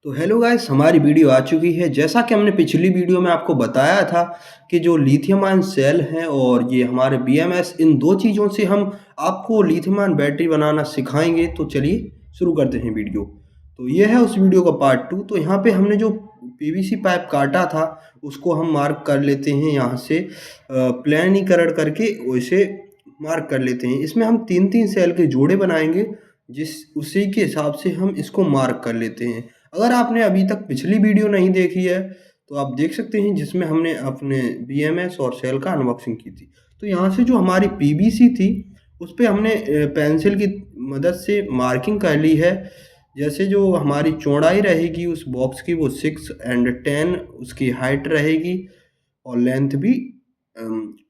तो hello guys, हमारी video आ चुकी है। जैसा कि हमने पिछली वीडियो में आपको बताया था कि जो लिथियम आयन सेल हैं और ये हमारे बीएमएस, इन दो चीज़ों से हम आपको लिथियम आयन बैटरी बनाना सिखाएंगे। तो चलिए शुरू करते हैं वीडियो। तो ये है उस वीडियो का पार्ट 2। तो यहाँ पे हमने जो पीवीसी पाइप काटा था उसको हम मार्क कर लेते हैं, यहाँ से प्लानीकरण करके वैसे मार्क कर लेते हैं। इसमें हम तीन तीन सेल के जोड़े बनाएंगे, जिस उसी के हिसाब से हम इसको मार्क कर लेते हैं। अगर आपने अभी तक पिछली वीडियो नहीं देखी है तो आप देख सकते हैं, जिसमें हमने अपने बीएमएस और सेल का अनबॉक्सिंग की थी। तो यहाँ से जो हमारी पीवीसी थी उस पे हमने पेंसिल की मदद से मार्किंग कर ली है। जैसे जो हमारी चौड़ाई रहेगी उस बॉक्स की वो 6 एंड 10 उसकी हाइट रहेगी और लेंथ भी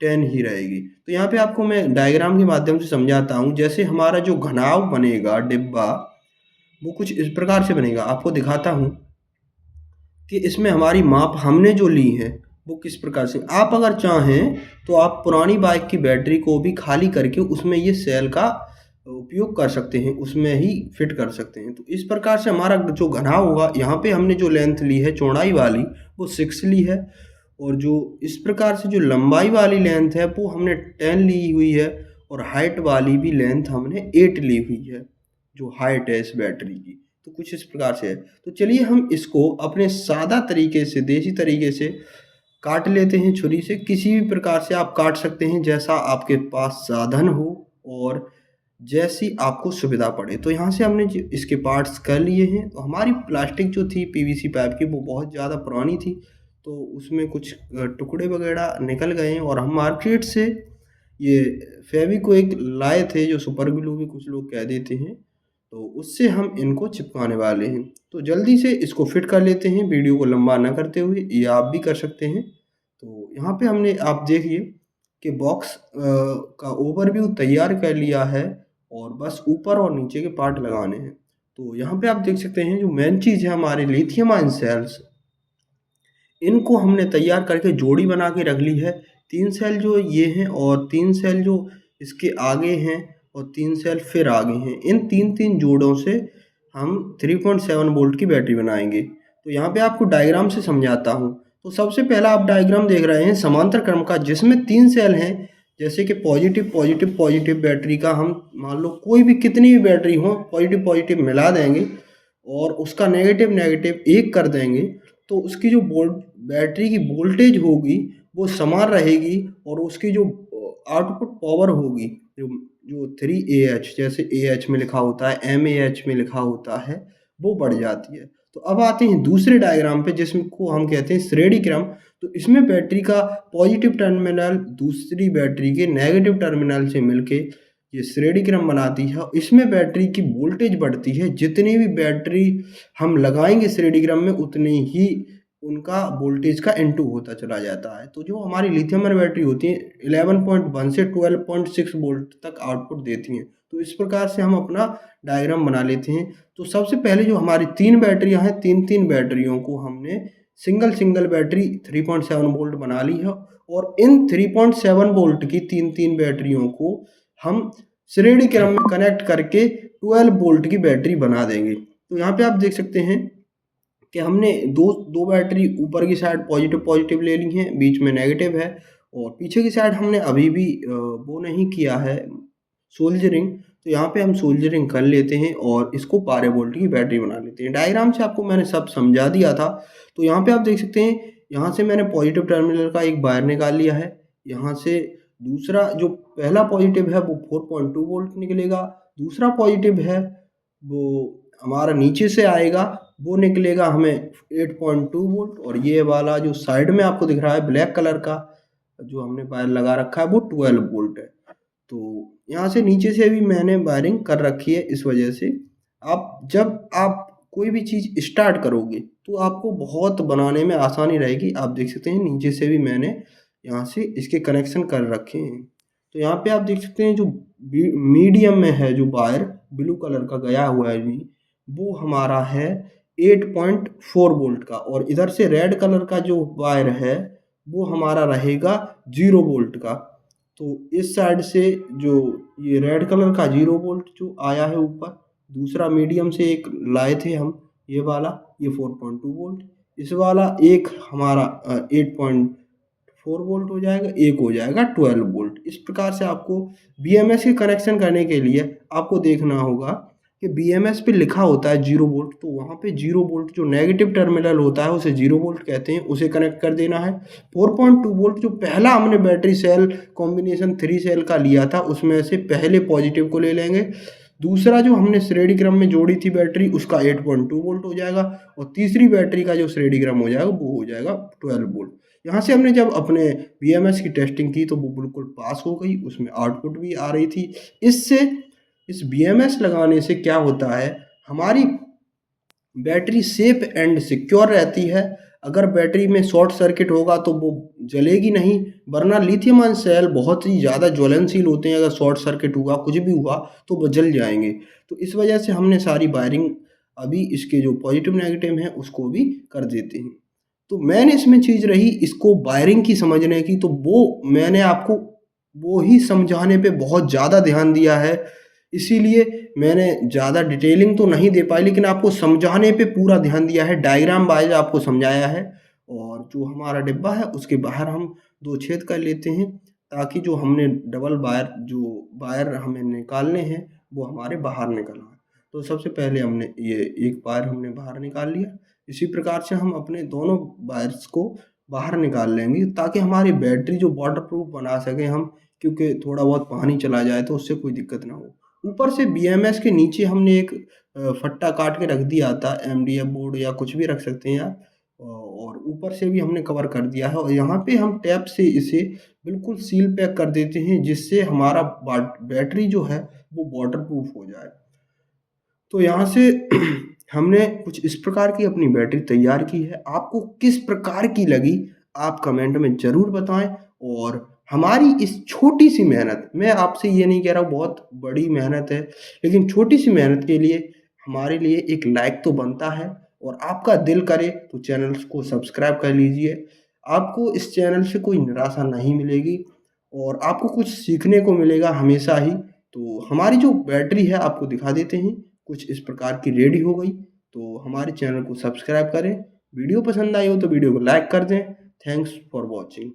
10 ही रहेगी। तो यहाँ पे आपको मैं डायग्राम के माध्यम से समझाता हूँ। जैसे हमारा जो घनाव बनेगा डिब्बा, वो कुछ इस प्रकार से बनेगा। आपको दिखाता हूँ कि इसमें हमारी माप हमने जो ली है वो किस प्रकार से। आप अगर चाहें तो आप पुरानी बाइक की बैटरी को भी खाली करके उसमें ये सेल का उपयोग कर सकते हैं, उसमें ही फिट कर सकते हैं। तो इस प्रकार से हमारा जो घनाव होगा, यहाँ पे हमने जो लेंथ ली है चौड़ाई वाली वो 6 ली है, और जो इस प्रकार से जो लंबाई वाली लेंथ है वो हमने 10 ली हुई है, और हाइट वाली भी लेंथ हमने 8 ली हुई है, जो हाइट है इस बैटरी की। तो कुछ इस प्रकार से है। तो चलिए हम इसको अपने सादा तरीके से, देसी तरीके से काट लेते हैं छुरी से। किसी भी प्रकार से आप काट सकते हैं, जैसा आपके पास साधन हो और जैसी आपको सुविधा पड़े। तो यहाँ से हमने इसके पार्ट्स कर लिए हैं। तो हमारी प्लास्टिक जो थी पीवीसी पाइप की वो बहुत ज़्यादा पुरानी थी, तो उसमें कुछ टुकड़े वगैरह निकल गए हैं, और हम मार्केट से ये फेविक्विक लाए थे, जो सुपर ग्लू भी कुछ लोग कह देते हैं। तो उससे हम इनको चिपकाने वाले हैं। तो जल्दी से इसको फिट कर लेते हैं, वीडियो को लंबा ना करते हुए। ये आप भी कर सकते हैं। तो यहाँ पे हमने, आप देखिए कि बॉक्स का ओवरव्यू तैयार कर लिया है, और बस ऊपर और नीचे के पार्ट लगाने हैं। तो यहाँ पे आप देख सकते हैं जो मेन चीज़ है हमारे लिथियम आयन सेल्स, इनको हमने तैयार करके जोड़ी बना के रख ली है। 3 सेल जो ये हैं, और 3 सेल जो इसके आगे हैं, और 3 सेल फिर आगे हैं। इन 3-3 जोड़ों से हम 3.7 वोल्ट की बैटरी बनाएंगे। तो यहाँ पे आपको डायग्राम से समझाता हूँ। तो सबसे पहला आप डायग्राम देख रहे हैं समांतर क्रम का, जिसमें 3 सेल हैं। जैसे कि पॉजिटिव पॉजिटिव पॉजिटिव बैटरी का, हम मान लो कोई भी कितनी भी बैटरी हो, पॉजिटिव पॉजिटिव मिला देंगे और उसका नेगेटिव नेगेटिव एक कर देंगे। तो उसकी जो बैटरी की वोल्टेज होगी वो समान रहेगी, और उसकी जो आउटपुट पावर होगी, जो जो 3 AH, जैसे AH में लिखा होता है, MAH में लिखा होता है, वो बढ़ जाती है। तो अब आते हैं दूसरे डायग्राम पे, जिसको हम कहते हैं श्रेणी क्रम। तो इसमें बैटरी का पॉजिटिव टर्मिनल दूसरी बैटरी के नेगेटिव टर्मिनल से मिलके ये श्रेणी क्रम बनाती है। इसमें बैटरी की वोल्टेज बढ़ती है। जितनी भी बैटरी हम लगाएंगे श्रेणी क्रम में, उतनी ही उनका वोल्टेज का इनटू होता चला जाता है। तो जो हमारी लिथियम आयन बैटरी होती है 11.1 से 12.6 वोल्ट तक आउटपुट देती हैं। तो इस प्रकार से हम अपना डायग्राम बना लेते हैं। तो सबसे पहले जो हमारी 3 बैटरियां हैं, 3-3 बैटरियों को हमने सिंगल सिंगल बैटरी 3.7 वोल्ट बना ली है, और इन 3.7 वोल्ट की 3-3 बैटरियों को हम श्रेणी क्रम में कनेक्ट करके 12 वोल्ट की बैटरी बना देंगे। तो यहाँ पे आप देख सकते हैं कि हमने दो दो बैटरी ऊपर की साइड पॉजिटिव पॉजिटिव ले ली हैं, बीच में नेगेटिव है, और पीछे की साइड हमने अभी भी वो नहीं किया है सोल्जरिंग। तो यहाँ पे हम सोल्जरिंग कर लेते हैं और इसको 12 वोल्ट की बैटरी बना लेते हैं। डायग्राम से आपको मैंने सब समझा दिया था। तो यहाँ पे आप देख सकते हैं, यहाँ से मैंने पॉजिटिव टर्मिनल का एक वायर निकाल लिया है। यहाँ से दूसरा, जो पहला पॉजिटिव है वो 4.2 वोल्ट निकलेगा, दूसरा पॉजिटिव है वो हमारा नीचे से आएगा, वो निकलेगा हमें 8.2 वोल्ट, और ये वाला जो साइड में आपको दिख रहा है ब्लैक कलर का जो हमने वायर लगा रखा है वो 12 वोल्ट है। तो यहाँ से नीचे से भी मैंने वायरिंग कर रखी है। इस वजह से जब आप कोई भी चीज़ स्टार्ट करोगे तो आपको बहुत बनाने में आसानी रहेगी। आप देख सकते हैं नीचे से भी मैंने यहाँ से इसके कनेक्शन कर रखे हैं। तो यहाँ पे आप देख सकते हैं जो मीडियम में है जो वायर ब्लू कलर का गया हुआ है, वो हमारा है 8.4 वोल्ट का, और इधर से रेड कलर का जो वायर है वो हमारा रहेगा 0 वोल्ट का। तो इस साइड से जो ये रेड कलर का 0 वोल्ट जो आया है ऊपर, दूसरा मीडियम से एक लाए थे हम, ये वाला, ये 4.2 वोल्ट, इस वाला एक हमारा 8.4 वोल्ट हो जाएगा, एक हो जाएगा 12 वोल्ट। इस प्रकार से आपको बीएमएस के कनेक्शन करने के लिए आपको देखना होगा कि बीएमएस पे लिखा होता है 0 वोल्ट, तो वहाँ पे 0 वोल्ट जो नेगेटिव टर्मिनल होता है उसे 0 वोल्ट कहते हैं, उसे कनेक्ट कर देना है। 4.2 वोल्ट जो पहला हमने बैटरी सेल कॉम्बिनेशन 3 सेल का लिया था उसमें से पहले पॉजिटिव को ले लेंगे। दूसरा जो हमने श्रेणी क्रम में जोड़ी थी बैटरी उसका 8.2 वोल्ट हो जाएगा, और तीसरी बैटरी का जो श्रेणी क्रम हो जाएगा वो हो जाएगा 12 वोल्ट। यहाँ से हमने जब अपने बीएमएस की टेस्टिंग की तो वो बिल्कुल पास हो गई, उसमें आउटपुट भी आ रही थी। इससे इस बीएमएस लगाने से क्या होता है, हमारी बैटरी सेफ एंड सिक्योर रहती है। अगर बैटरी में शॉर्ट सर्किट होगा तो वो जलेगी नहीं, वरना लिथियम आयन सेल बहुत ही ज़्यादा ज्वलनशील होते हैं, अगर शॉर्ट सर्किट हुआ कुछ भी हुआ तो वो जल जाएंगे। तो इस वजह से हमने सारी वायरिंग अभी इसके जो पॉजिटिव नेगेटिव हैं उसको भी कर देते हैं। तो मैंने इसमें चीज़ रही इसको वायरिंग की समझने की, तो वो मैंने आपको वो ही समझाने पे बहुत ज़्यादा ध्यान दिया है। इसीलिए मैंने ज़्यादा डिटेलिंग तो नहीं दे पाई, लेकिन आपको समझाने पे पूरा ध्यान दिया है, डायग्राम वाइज़ आपको समझाया है। और जो हमारा डिब्बा है उसके बाहर हम 2 छेद कर लेते हैं, ताकि जो हमने डबल वायर हमें निकालने हैं वो हमारे बाहर निकल आएँ। तो सबसे पहले हमने ये एक वायर हमने बाहर निकाल लिया। इसी प्रकार से हम अपने दोनों वायर्स को बाहर निकाल लेंगे, ताकि हमारी बैटरी जो वाटरप्रूफ बना सकें हम, क्योंकि थोड़ा बहुत पानी चला जाए तो उससे कोई दिक्कत ना हो। ऊपर से बीएमएस के नीचे हमने एक फट्टा काट के रख दिया था, एमडीएफ बोर्ड या कुछ भी रख सकते हैं आप। और ऊपर से भी हमने कवर कर दिया है, और यहाँ पे हम टैप से इसे बिल्कुल सील पैक कर देते हैं, जिससे हमारा बैटरी जो है वो वाटरप्रूफ हो जाए। तो यहाँ से हमने कुछ इस प्रकार की अपनी बैटरी तैयार की है। आपको किस प्रकार की लगी आप कमेंट में ज़रूर बताएँ। और हमारी इस छोटी-सी मेहनत, मैं आपसे ये नहीं कह रहा हूँ बहुत बड़ी मेहनत है, लेकिन छोटी-सी मेहनत के लिए हमारे लिए एक लाइक तो बनता है, और आपका दिल करे तो चैनल को सब्सक्राइब कर लीजिए। आपको इस चैनल से कोई निराशा नहीं मिलेगी, और आपको कुछ सीखने को मिलेगा हमेशा ही। तो हमारी जो बैटरी है आपको दिखा देते हैं, कुछ इस प्रकार की रेडी हो गई। तो हमारे चैनल को सब्सक्राइब करें, वीडियो पसंद आई हो तो वीडियो को लाइक कर दें। Thanks for watching.